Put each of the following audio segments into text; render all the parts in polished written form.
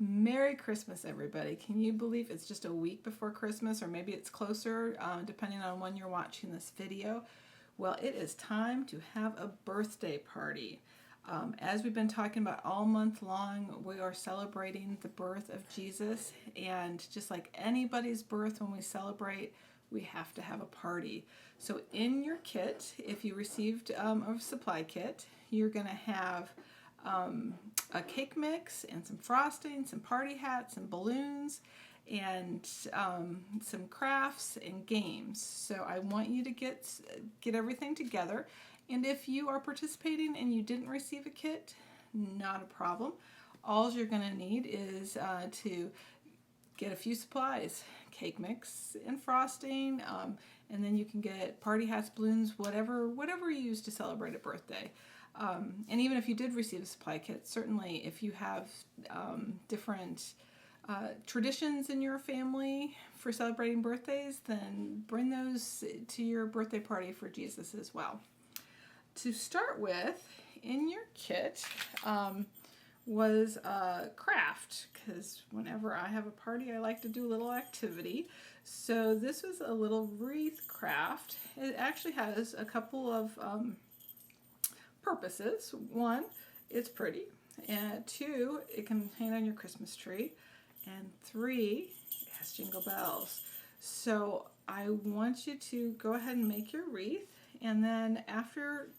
Merry Christmas, everybody. Can you believe it's just a week before Christmas, or maybe it's closer, depending on when you're watching this video? Well, it is time to have a birthday party. As we've been talking about all month long, we are celebrating the birth of Jesus, and just like anybody's birth, when we celebrate, we have to have a party. So in your kit, if you received a supply kit, you're going to have a cake mix and some frosting, some party hats and balloons, and some crafts and games. So I want you to get everything together. And if you are participating and you didn't receive a kit, not a problem. All you're going to need is to get a few supplies, cake mix and frosting, and then you can get party hats, balloons, whatever you use to celebrate a birthday. And even if you did receive a supply kit, certainly if you have different traditions in your family for celebrating birthdays, then bring those to your birthday party for Jesus as well. To start with, in your kit was a craft, because whenever I have a party, I like to do a little activity. So this was a little wreath craft. It actually has a couple of purposes. One, it's pretty, and two, it can hang on your Christmas tree, and three, it has jingle bells. So I want you to go ahead and make your wreath, and then after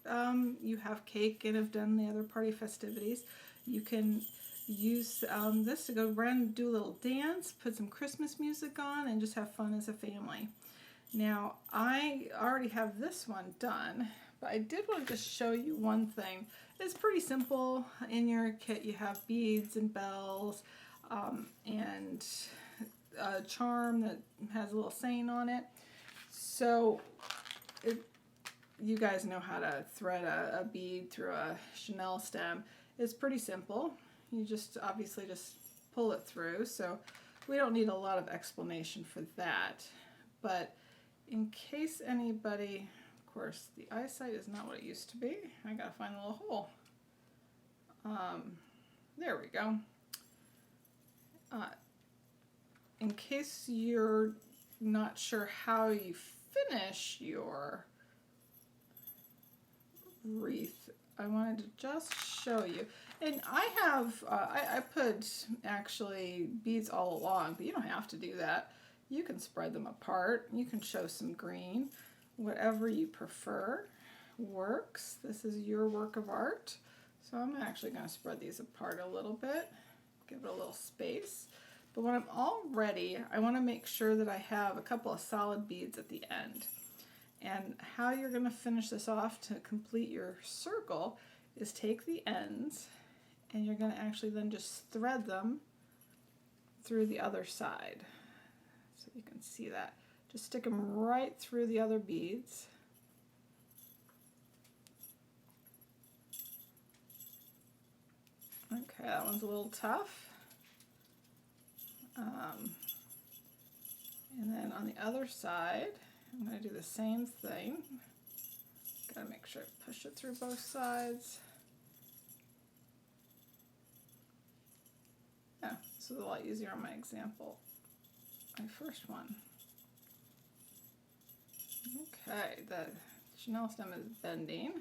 you have cake and have done the other party festivities, you can use this to go around and do a little dance, put some Christmas music on, and just have fun as a family. Now, I already have this one done, but I did want to just show you one thing. It's pretty simple. In your kit, you have beads and bells and a charm that has a little saying on it. So you guys know how to thread a bead through a chenille stem. It's pretty simple. You just obviously just pull it through. So we don't need a lot of explanation for that. But in case anybody, of course, the eyesight is not what it used to be. I gotta find a little hole. There we go. In case you're not sure how you finish your wreath, I wanted to just show you. And I have, I put actually beads all along, but you don't have to do that. You can spread them apart. You can show some green. Whatever you prefer works. This is your work of art. So I'm actually going to spread these apart a little bit, give it a little space. But when I'm all ready, I want to make sure that I have a couple of solid beads at the end. And how you're going to finish this off to complete your circle is take the ends and you're going to actually then just thread them through the other side. So you can see that. Just stick them right through the other beads. Okay, that one's a little tough. And then on the other side, I'm going to do the same thing. Got to make sure I push it through both sides. Yeah, this is a lot easier on my example. My first one. Okay, the chenille stem is bending.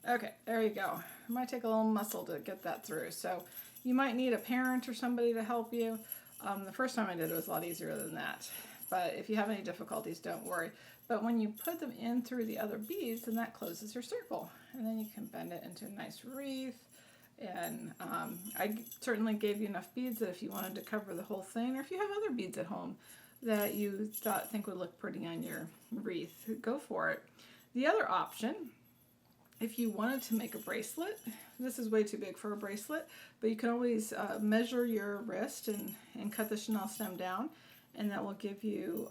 Okay, there you go. It might take a little muscle to get that through, so you might need a parent or somebody to help you. The first time I did it was a lot easier than that, but if you have any difficulties, don't worry. But when you put them in through the other beads, then that closes your circle, and then you can bend it into a nice wreath. And I certainly gave you enough beads that if you wanted to cover the whole thing, or if you have other beads at home that you think would look pretty on your wreath, go for it. The other option, if you wanted to make a bracelet, this is way too big for a bracelet, but you can always measure your wrist and cut the chenille stem down, and that will give you,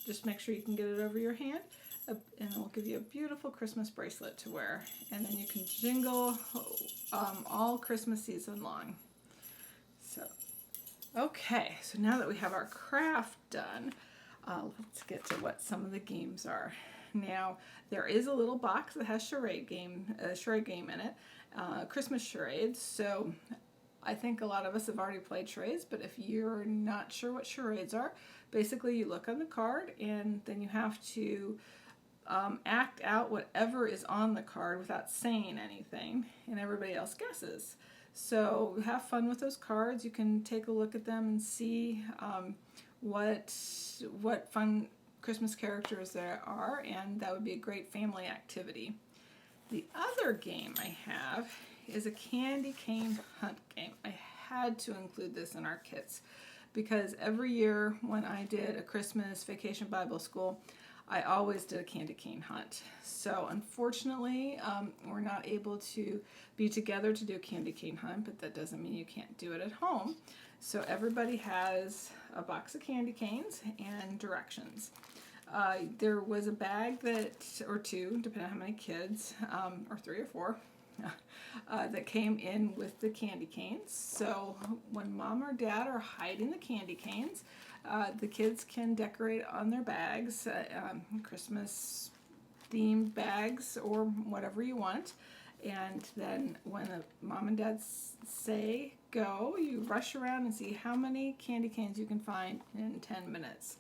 just make sure you can get it over your hand, and it will give you a beautiful Christmas bracelet to wear. And then you can jingle all Christmas season long. So Okay, so now that we have our craft done, let's get to what some of the games are. Now, there is a little box that has a charade game in it, Christmas charades. So I think a lot of us have already played charades, but if you're not sure what charades are, basically you look on the card and then you have to act out whatever is on the card without saying anything, and everybody else guesses. So have fun with those cards. You can take a look at them and see what fun Christmas characters there are, and that would be a great family activity. The other game I have is a candy cane hunt game. I had to include this in our kits because every year when I did a Christmas Vacation Bible School, I always did a candy cane hunt. So unfortunately, we're not able to be together to do a candy cane hunt, but that doesn't mean you can't do it at home. So everybody has a box of candy canes and directions. There was a bag or two, depending on how many kids, or 3 or 4, that came in with the candy canes. So when mom or dad are hiding the candy canes, the kids can decorate on their bags, Christmas themed bags or whatever you want. And then when the mom and dad say go, you rush around and see how many candy canes you can find in 10 minutes.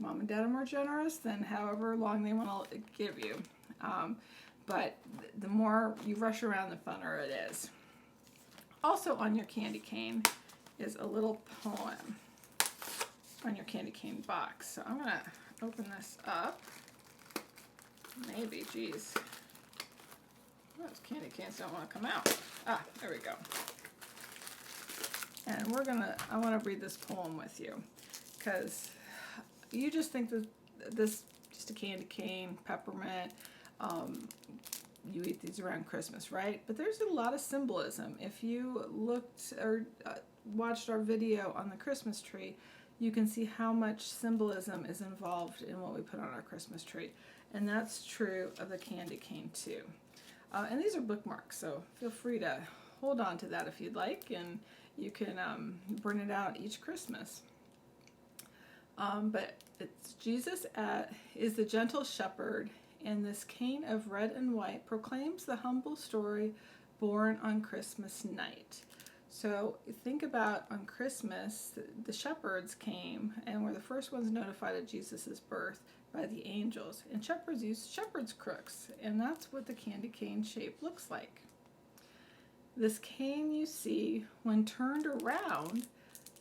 Mom and dad are more generous than however long they want to give you. But the more you rush around, the funner it is. Also on your candy cane is a little poem on your candy cane box. So I'm going to open this up. Maybe, geez. Those candy canes don't want to come out. Ah, there we go. And I want to read this poem with you because you just think that this just a candy cane, peppermint, you eat these around Christmas, right? But there's a lot of symbolism. If you looked or watched our video on the Christmas tree, you can see how much symbolism is involved in what we put on our Christmas tree. And that's true of the candy cane too. And these are bookmarks, so feel free to hold on to that if you'd like, and you can bring it out each Christmas. But it's Jesus is the gentle shepherd, and this cane of red and white proclaims the humble story born on Christmas night. So think about on Christmas, the shepherds came and were the first ones notified of Jesus' birth by the angels. And shepherds used shepherd's crooks, and that's what the candy cane shape looks like. This cane you see, when turned around,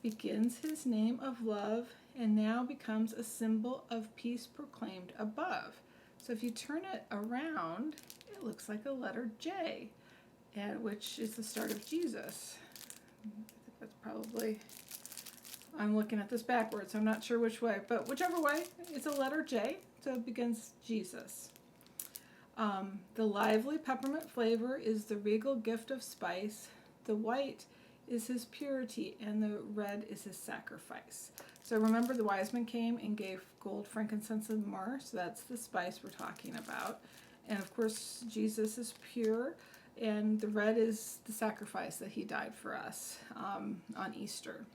begins his name of love and now becomes a symbol of peace proclaimed above. So if you turn it around, it looks like a letter J, which is the start of Jesus. I think that's probably, I'm looking at this backwards, so I'm not sure which way, but whichever way, it's a letter J, so it begins Jesus. The lively peppermint flavor is the regal gift of spice. The white is his purity, and the red is his sacrifice. So remember, the wise men came and gave gold, frankincense, and myrrh, so that's the spice we're talking about. And of course, Jesus is pure, and the red is the sacrifice that he died for us on Easter.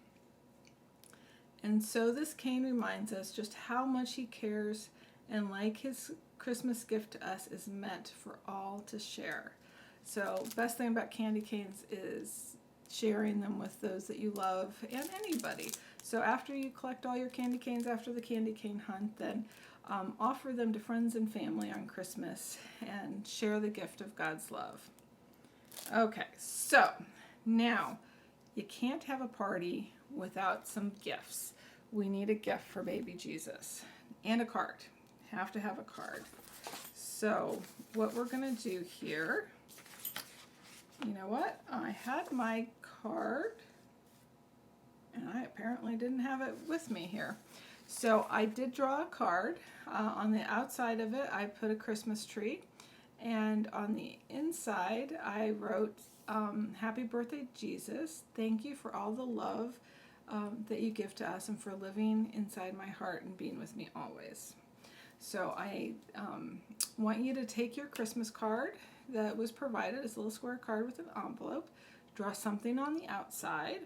And so this cane reminds us just how much he cares, and like his Christmas gift to us is meant for all to share. So best thing about candy canes is sharing them with those that you love and anybody. So after you collect all your candy canes after the candy cane hunt, then offer them to friends and family on Christmas and share the gift of God's love. Okay, so now you can't have a party without some gifts. We need a gift for baby Jesus and a card. Have to have a card. So what we're going to do here, you know what? I had my card and I apparently didn't have it with me here. So I did draw a card. On the outside of it, I put a Christmas tree. And on the inside, I wrote, Happy birthday, Jesus. Thank you for all the love that you give to us and for living inside my heart and being with me always. So I want you to take your Christmas card that was provided, it's a little square card with an envelope, draw something on the outside,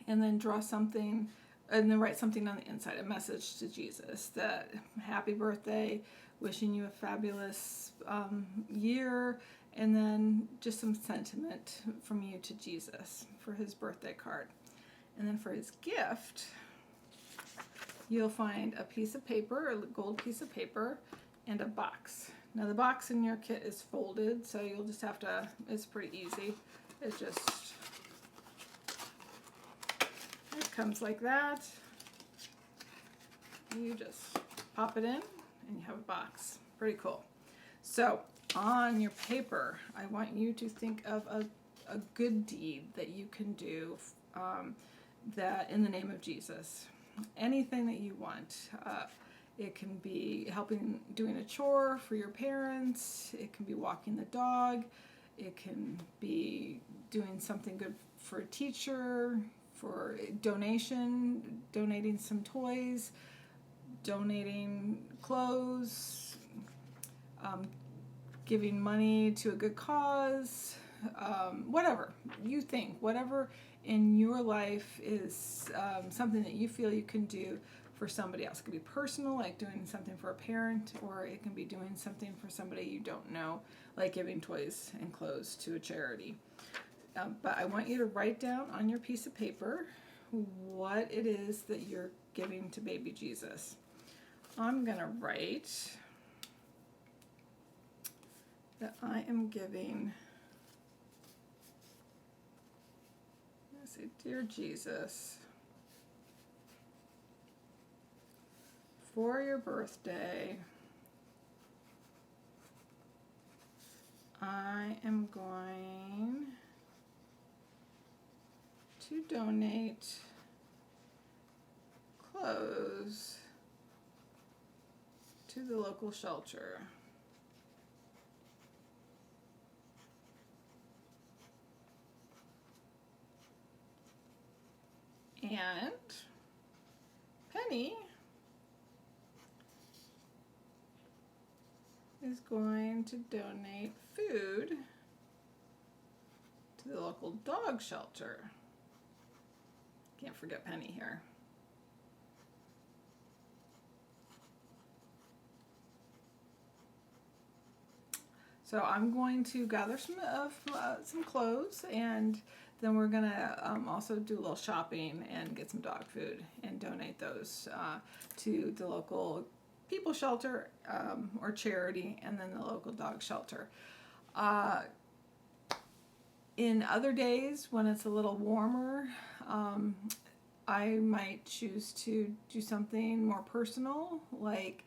and then draw something, and then write something on the inside, a message to Jesus, that happy birthday, wishing you a fabulous year, and then just some sentiment from you to Jesus for his birthday card. And then for his gift, you'll find a piece of paper, a gold piece of paper, and a box. Now the box in your kit is folded, so you'll just have to, it's pretty easy. It comes like that. You just pop it in and you have a box. Pretty cool. So on your paper, I want you to think of a good deed that you can do that in the name of Jesus. Anything that you want. It can be helping doing a chore for your parents. It can be walking the dog. It can be doing something good for a teacher, for donating some toys, donating clothes, giving money to a good cause, whatever you think, whatever in your life is something that you feel you can do for somebody else. It could be personal, like doing something for a parent, or it can be doing something for somebody you don't know, like giving toys and clothes to a charity. But I want you to write down on your piece of paper what it is that you're giving to baby Jesus. I'm going to write that I am giving, let's see, dear Jesus, for your birthday, I am going to donate clothes to the local shelter. And Penny is going to donate food to the local dog shelter. Can't forget Penny here. So I'm going to gather some clothes, and then we're gonna also do a little shopping and get some dog food and donate those to the local people shelter or charity, and then the local dog shelter. In other days when it's a little warmer, I might choose to do something more personal, like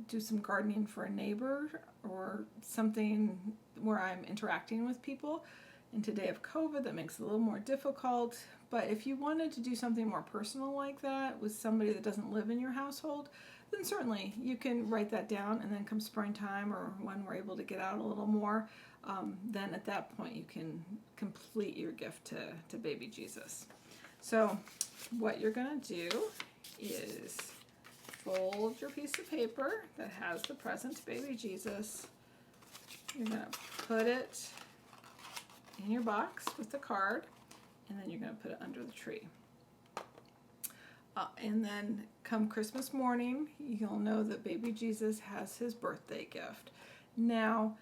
do some gardening for a neighbor or something where I'm interacting with people. In today of COVID, that makes it a little more difficult. But if you wanted to do something more personal like that with somebody that doesn't live in your household, then certainly you can write that down, and then come springtime or when we're able to get out a little more, then at that point you can complete your gift to baby Jesus. So what you're going to do is fold your piece of paper that has the present to baby Jesus. You're going to put it in your box with the card, and then you're going to put it under the tree. And then come Christmas morning, you'll know that baby Jesus has his birthday gift. Now,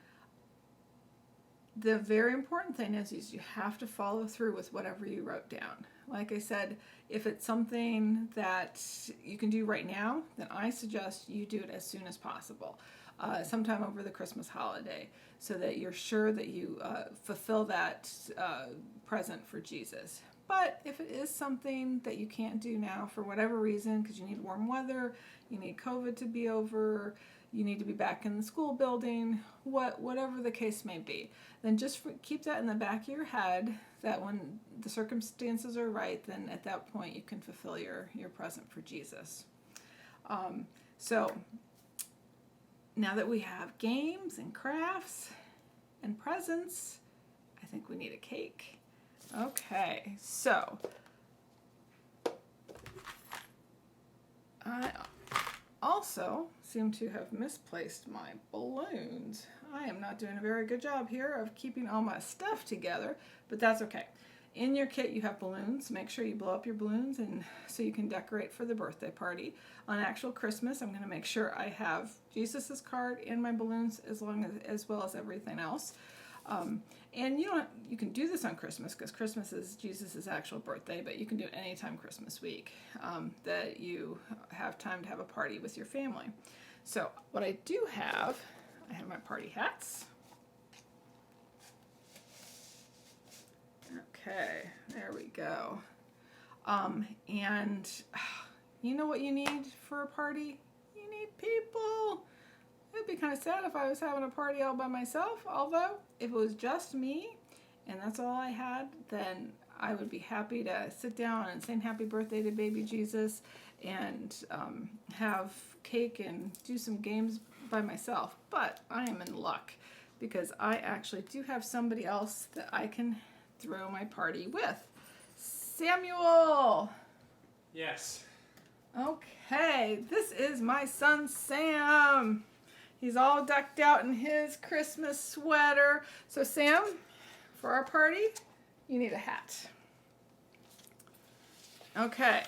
the very important thing is you have to follow through with whatever you wrote down. Like I said, if it's something that you can do right now, then I suggest you do it as soon as possible, sometime over the Christmas holiday, so that you're sure that you fulfill that present for Jesus. But if it is something that you can't do now for whatever reason, because you need warm weather, you need COVID to be over, you need to be back in the school building, whatever the case may be, then just keep that in the back of your head, that when the circumstances are right, then at that point you can fulfill your present for Jesus. So now that we have games and crafts and presents, I think we need a cake. Okay, so I also seem to have misplaced my balloons. I am not doing a very good job here of keeping all my stuff together, but that's okay. In your kit you have balloons. Make sure you blow up your balloons and so you can decorate for the birthday party. On actual Christmas, I'm going to make sure I have Jesus's card and my balloons as well as everything else. And you can do this on Christmas because Christmas is Jesus' actual birthday, but you can do it anytime Christmas week that you have time to have a party with your family. So what I do have, I have my party hats. Okay, there we go. And you know what you need for a party? You need people. It'd be kind of sad if I was having a party all by myself, although if it was just me and that's all I had, then I would be happy to sit down and sing happy birthday to baby Jesus and have cake and do some games by myself. But I am in luck because I actually do have somebody else that I can throw my party with. Samuel! Yes. Okay, this is my son Sam. He's all decked out in his Christmas sweater. So Sam, for our party, you need a hat. Okay,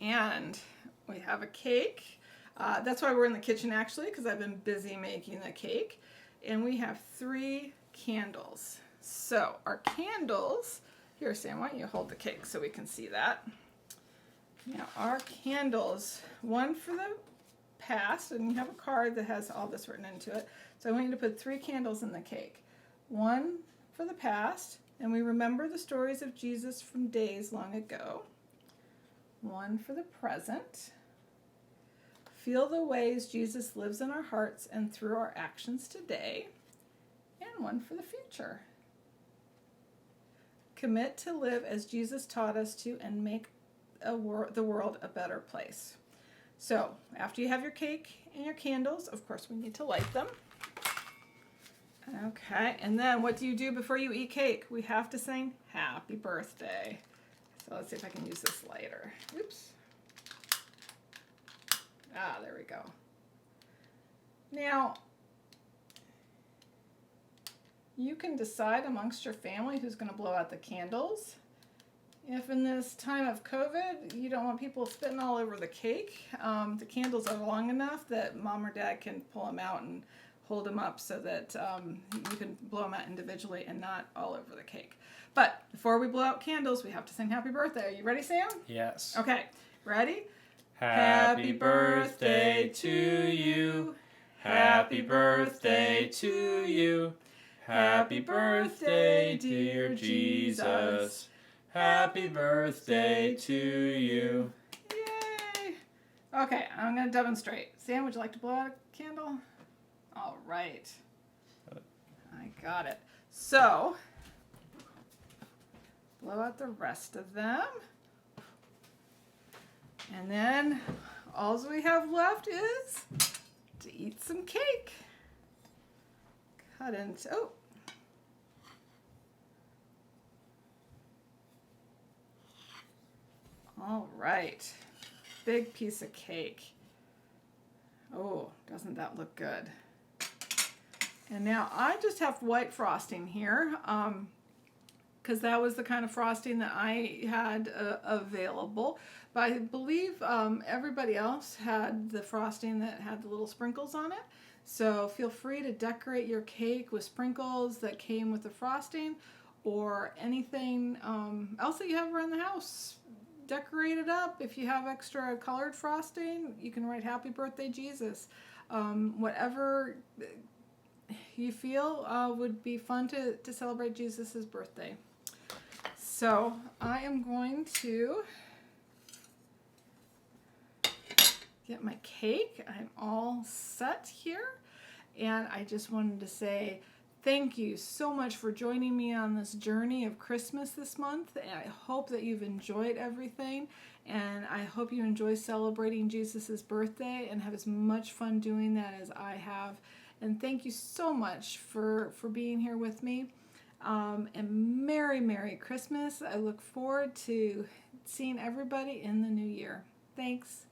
and we have a cake. That's why we're in the kitchen actually, because I've been busy making the cake. And we have 3 candles. So our candles, here Sam, why don't you hold the cake so we can see that. Now our candles, one for the past, and you have a card that has all this written into it. So I want you to put 3 candles in the cake. One for the past, and we remember the stories of Jesus from days long ago. One for the present. Feel the ways Jesus lives in our hearts and through our actions today. And one for the future. Commit to live as Jesus taught us to and make the world a better place. So, after you have your cake and your candles, of course we need to light them. Okay, and then what do you do before you eat cake? We have to sing happy birthday. So let's see if I can use this lighter. Oops. Ah, there we go. Now, you can decide amongst your family who's going to blow out the candles. If in this time of COVID, you don't want people spitting all over the cake, the candles are long enough that mom or dad can pull them out and hold them up so that you can blow them out individually and not all over the cake. But before we blow out candles, we have to sing happy birthday. Are you ready, Sam? Yes. Okay, ready? Happy birthday to you. Happy birthday to you. Happy birthday, dear Jesus. Happy birthday to you. Yay! Okay, I'm going to demonstrate. Sam, would you like to blow out a candle? All right. I got it. So, blow out the rest of them. And then all we have left is to eat some cake. Cut into, oh. All right, big piece of cake. Oh, doesn't that look good? And now I just have white frosting here because that was the kind of frosting that I had available. But I believe everybody else had the frosting that had the little sprinkles on it. So feel free to decorate your cake with sprinkles that came with the frosting or anything else that you have around the house. Decorate it up. If you have extra colored frosting, you can write happy birthday Jesus. Whatever you feel would be fun to celebrate Jesus' birthday. So I am going to get my cake. I'm all set here. And I just wanted to say thank you so much for joining me on this journey of Christmas this month. And I hope that you've enjoyed everything. And I hope you enjoy celebrating Jesus' birthday and have as much fun doing that as I have. And thank you so much for being here with me. And Merry, Merry Christmas. I look forward to seeing everybody in the new year. Thanks.